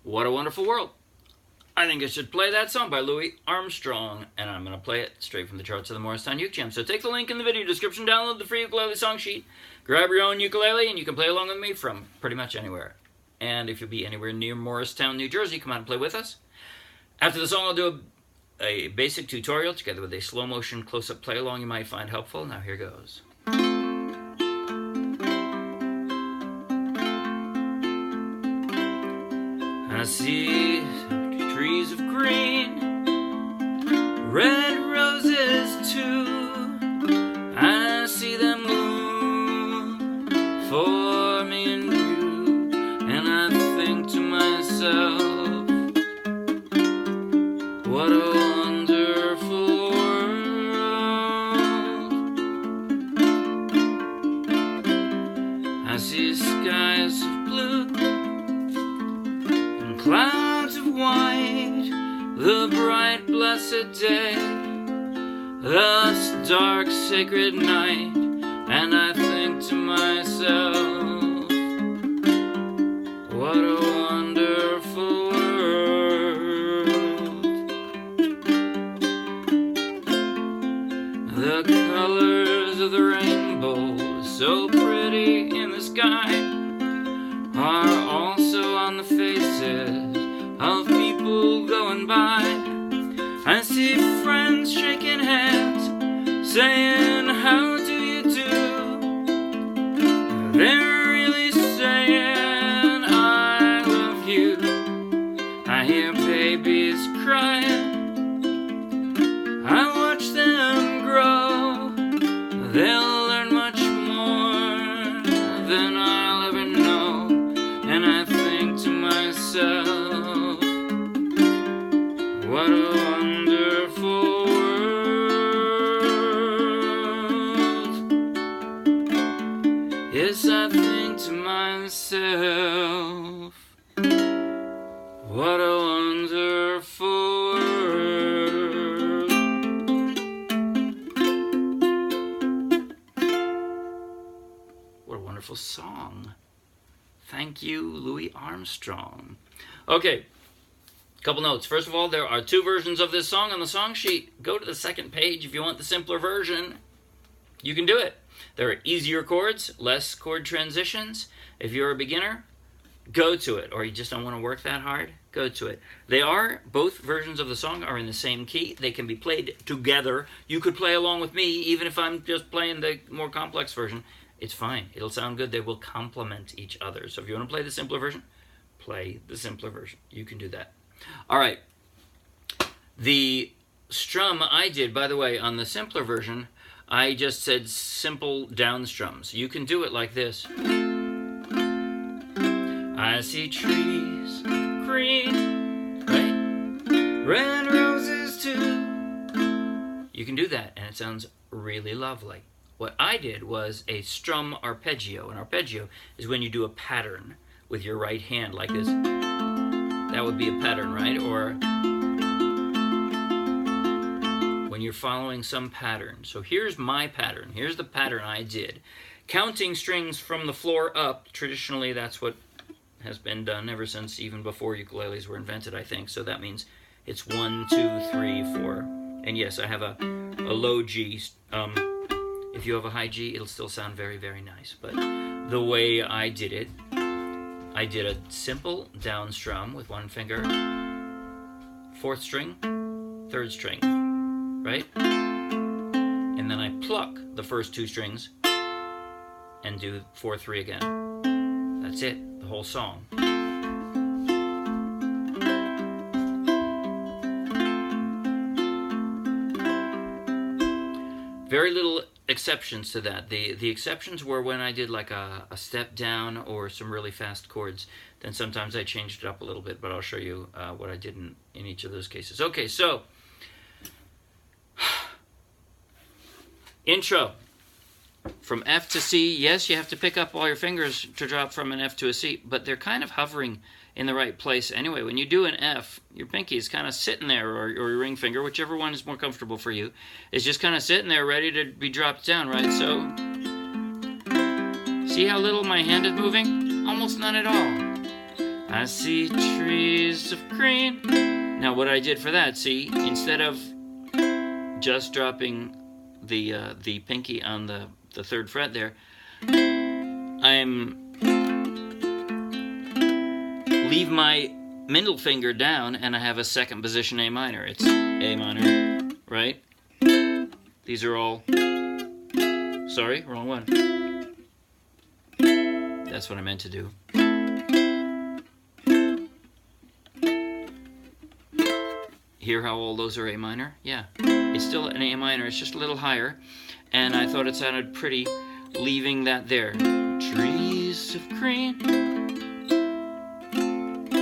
What a Wonderful World. I think I should play that song by Louis Armstrong, and I'm going to play it straight from the charts of the Morristown Uke Jam. So take the link in the video description, download the free ukulele song sheet, grab your own ukulele, and you can play along with me from pretty much anywhere. And if you'll be anywhere near Morristown, New Jersey, come out and play with us. After the song, I'll do a basic tutorial together with a slow motion close-up play along you might find helpful. Now here goes. I see trees of green, red roses too. I see them bloom for me and you, and I think to myself, what a wonderful world. I see skies of blue, clouds of white, the bright blessed day, thus dark sacred night, and I think to myself, what a wonderful world. The colors of the rainbow, so pretty in the sky, are also on the faces of people going by. I see friends shaking hands, saying, how do you do? They're really saying, I love you. I hear babies crying, I watch them grow. They'll learn much more than I'll ever know. And I think to myself, what a wonderful world. Yes, I think to myself, what a wonderful world. What a wonderful song. Thank you, Louis Armstrong. Okay, couple notes. First of all, there are two versions of this song on the song sheet. Go to the second page if you want the simpler version. You can do it. There are easier chords, less chord transitions. If you're a beginner, go to it. Or you just don't want to work that hard, go to it. Both versions of the song are in the same key. They can be played together. You could play along with me, even if I'm just playing the more complex version. It's fine. It'll sound good. They will complement each other. So if you want to play the simpler version, play the simpler version. You can do that. All right. The strum I did, by the way, on the simpler version, I just said simple down strums. You can do it like this. I see trees green, right? Red roses too. You can do that, and it sounds really lovely. What I did was a strum arpeggio. An arpeggio is when you do a pattern with your right hand like this. That would be a pattern, right? Or when you're following some pattern. So here's my pattern. Here's the pattern I did. Counting strings from the floor up. Traditionally, that's what has been done ever since even before ukuleles were invented, I think. So that means it's 1, 2, 3, 4. And yes, I have a low G. If you have a high G, it'll still sound very, very nice. But the way I did it, I did a simple down strum with one finger, 4th string, 3rd string, right? And then I pluck the first 2 strings and do 4, 3 again. That's it, the whole song. Very little exceptions to that. The exceptions were when I did like a step down or some really fast chords. Then sometimes I changed it up a little bit, but I'll show you what I did in each of those cases. Okay, so intro. From F to C, yes, you have to pick up all your fingers to drop from an F to a C, but they're kind of hovering in the right place anyway. When you do an F, your pinky is kind of sitting there, or your ring finger, whichever one is more comfortable for you, is just kind of sitting there ready to be dropped down, right? So, see how little my hand is moving? Almost none at all. I see trees of green. Now what I did for that, see, instead of just dropping the pinky on the 3rd fret there, leave my middle finger down and I have a 2nd position A minor. It's A minor, right? These are all, sorry, wrong one. That's what I meant to do. Hear how all those are A minor? Yeah, it's still an A minor, it's just a little higher, and I thought it sounded pretty leaving that there. Trees of green.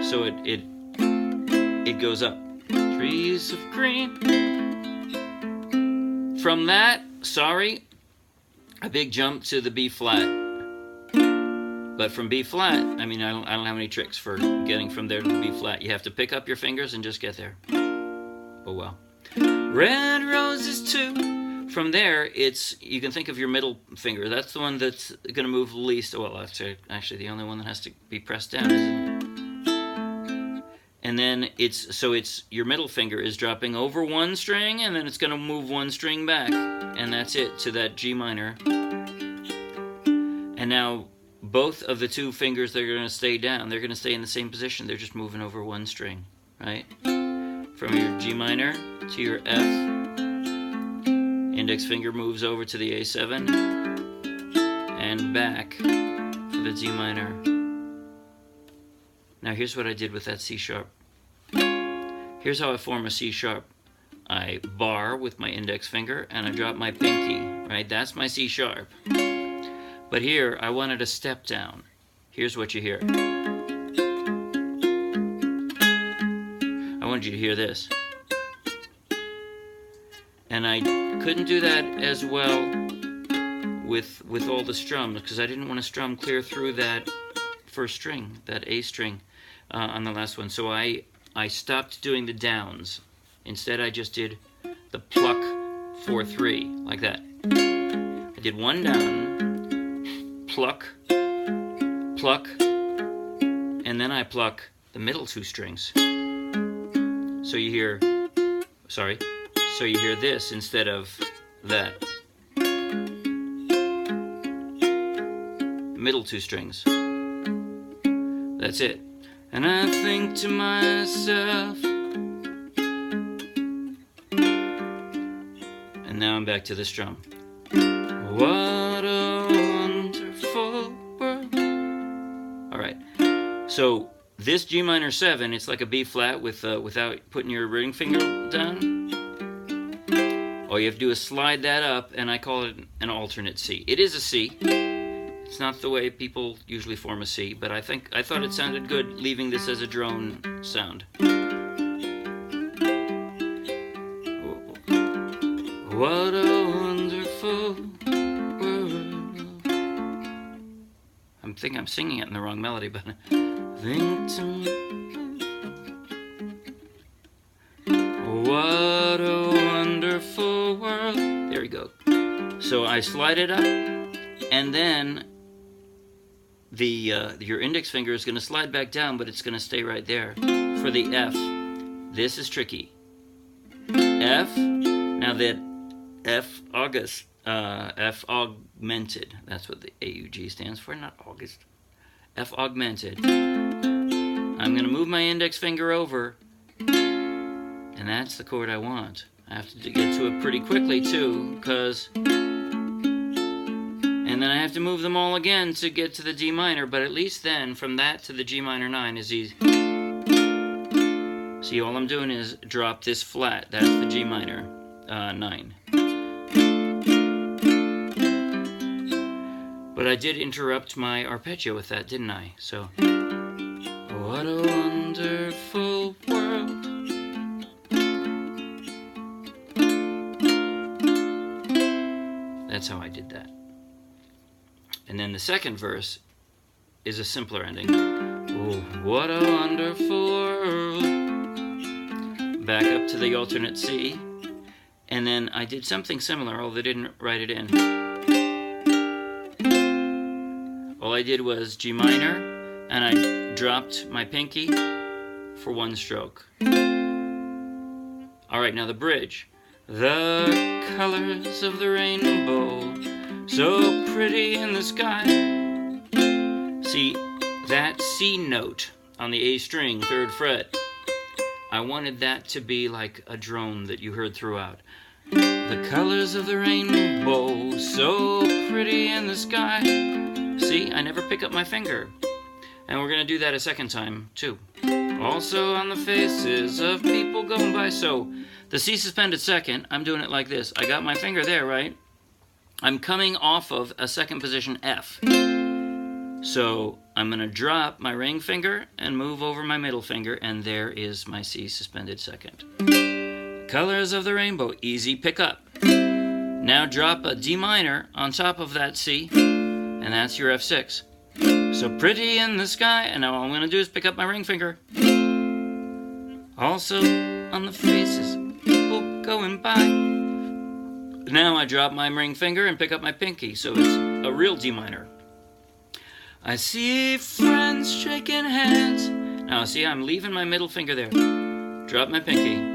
So it goes up. Trees of green. From that, sorry, a big jump to the B flat. But from B flat, I mean, I don't have any tricks for getting from there to the B flat. You have to pick up your fingers and just get there. Oh well. Red roses too. From there, you can think of your middle finger. That's the one that's going to move least. Well, that's actually the only one that has to be pressed down, isn't it? And then it's your middle finger is dropping over one string, and then it's going to move one string back, and that's it to that G minor. And now both of the 2 fingers, they're going to stay down. They're going to stay in the same position. They're just moving over one string, right? From your G minor to your F. Index finger moves over to the A7 and back for the D minor. Now here's what I did with that C sharp. Here's how I form a C sharp. I bar with my index finger and I drop my pinky, right? That's my C sharp. But here, I wanted a step down. Here's what you hear. I wanted you to hear this. And I couldn't do that as well with all the strums because I didn't want to strum clear through that 1st string, that A string on the last one. So I stopped doing the downs. Instead, I just did the pluck 4-3 like that. I did 1 down, pluck, pluck, and then I pluck the middle 2 strings. So you hear, sorry, so you hear this instead of that. Middle 2 strings. That's it. And I think to myself, and now I'm back to the strum. What a wonderful world. Alright, so this G minor 7, it's like a B flat without putting your ring finger down. All you have to do is slide that up, and I call it an alternate C. It is a C. It's not the way people usually form a C, but I thought it sounded good leaving this as a drone sound. What a wonderful world. I think I'm singing it in the wrong melody, but think to me. What a wonderful world. There we go. So I slide it up, and then your index finger is going to slide back down, but it's going to stay right there. For the F, this is tricky. F, now that F augmented, that's what the AUG stands for, not August. F augmented. I'm going to move my index finger over, and that's the chord I want. I have to get to it pretty quickly too, and then I have to move them all again to get to the D minor, but at least then, from that to the G minor 9 is easy. See, all I'm doing is drop this flat. That's the G minor 9. But I did interrupt my arpeggio with that, didn't I? So, what a wonderful world. That's how I did that. And then the second verse is a simpler ending. Oh, what a wonderful world. Back up to the alternate C. And then I did something similar, although I didn't write it in. All I did was G minor, and I dropped my pinky for one stroke. All right, now the bridge. The colors of the rainbow, so pretty in the sky. See, that C note on the A string, 3rd fret, I wanted that to be like a drone that you heard throughout. The colors of the rainbow, so pretty in the sky. See, I never pick up my finger. And we're going to do that a second time, too. Also on the faces of people going by. So, the C suspended second, I'm doing it like this. I got my finger there, right? I'm coming off of a second position F. So, I'm going to drop my ring finger and move over my middle finger, and there is my C suspended second. Colors of the rainbow, easy pick up. Now drop a D minor on top of that C, and that's your F6. So pretty in the sky, and now all I'm going to do is pick up my ring finger. Also on the faces, people going by. Now I drop my ring finger and pick up my pinky, so it's a real D minor. I see friends shaking hands. Now see, I'm leaving my middle finger there. Drop my pinky.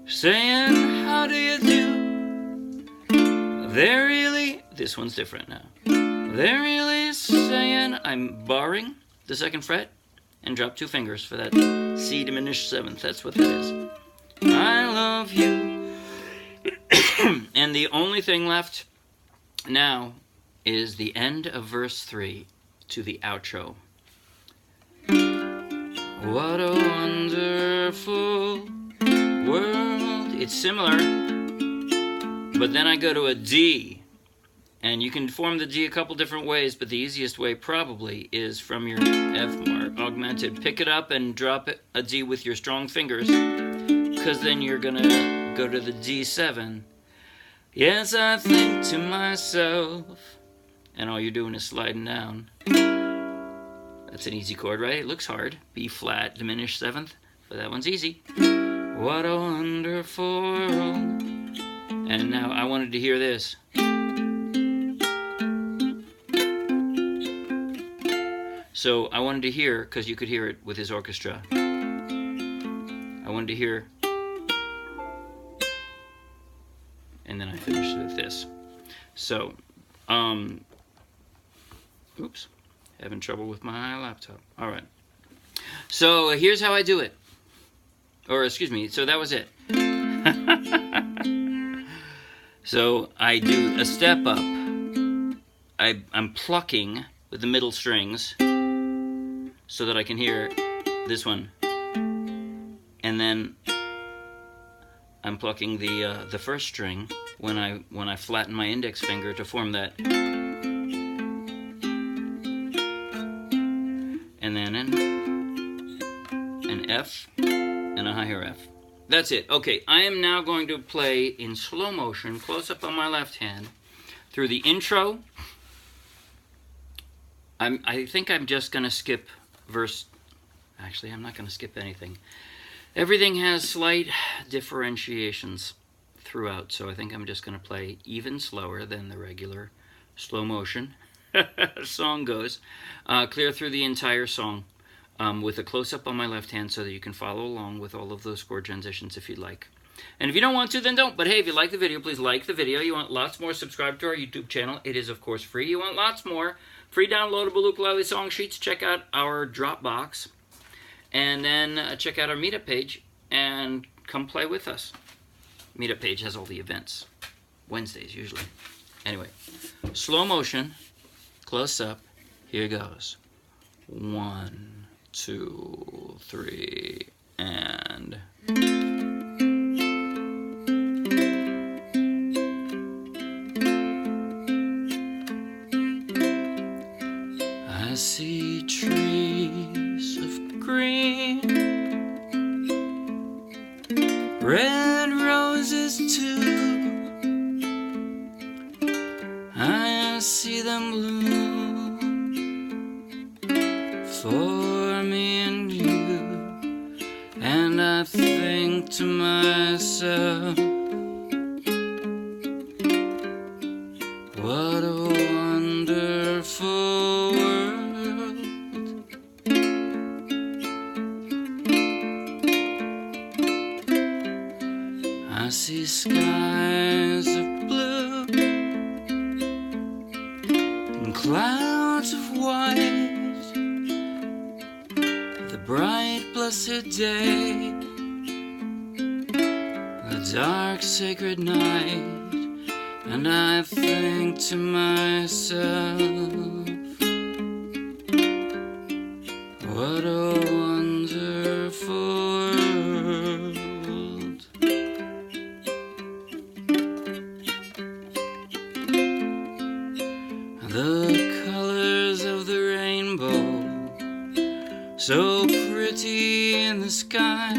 Saying, how do you do? They're really, this one's different now. They're really saying, I'm barring the 2nd fret and drop 2 fingers for that C diminished 7th. That's what that is. I love you. And the only thing left now is the end of verse 3 to the outro. What a wonderful world. It's similar, but then I go to a D. And you can form the D a couple different ways, but the easiest way probably is from your F mark augmented. Pick it up and drop it, a D with your strong fingers, because then you're going to go to the D7. Yes, I think to myself, and all you're doing is sliding down. That's an easy chord, right? It looks hard. B flat, diminished 7th, but that one's easy. What a wonderful world. And now I wanted to hear this. So I wanted to hear, because you could hear it with his orchestra, I wanted to hear, and then I finished with this. So, oops, having trouble with my laptop. All right. So here's how I do it. Or excuse me, so that was it. So I do a step up. I'm plucking with the middle strings so that I can hear this one, and then I'm plucking the first string when I flatten my index finger to form that, and then an F and a higher F. That's it. Okay, I am now going to play in slow motion, close up on my left hand, through the intro. I think I'm just going to skip verse. Actually, I'm not going to skip anything. Everything has slight differentiations throughout, so I think I'm just going to play even slower than the regular slow motion song goes. Clear through the entire song with a close-up on my left hand so that you can follow along with all of those chord transitions if you'd like. And if you don't want to, then don't. But hey, if you like the video, please like the video. You want lots more, subscribe to our YouTube channel. It is, of course, free. You want lots more free downloadable ukulele song sheets, check out our Dropbox. And then check out our meetup page and come play with us. Meetup page has all the events. Wednesdays, usually. Anyway, slow motion, close up. Here goes. 1, 2, 3, and... I see trees of green, red roses too. I see them bloom for me and you, and I think to myself, what a wonderful world I see skies of blue and clouds of white, the bright blessed day, the dark sacred night, and I think to myself, what a wonderful world. The colors of the rainbow, so pretty in the sky,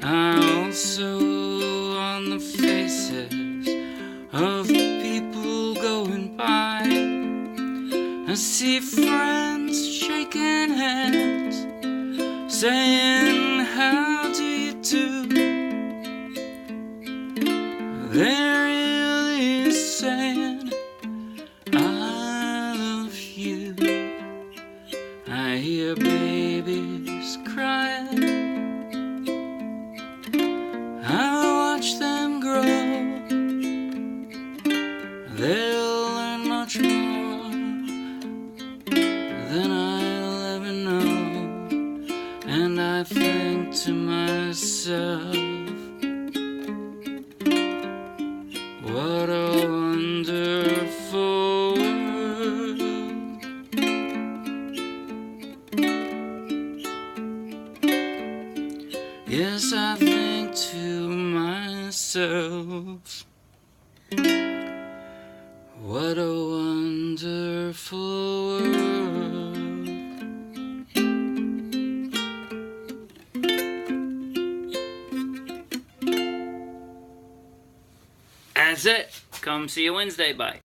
are also on the faces of people going by. I see friends shaking hands, saying, how do you do? They're really saying, I love you. I hear babies crying, I watch them grow. They'll learn much more than I'll ever know. And I think to myself, what a wonderful world. Yes, I think to myself, what a wonderful world. That's it. Come see you Wednesday. Bye.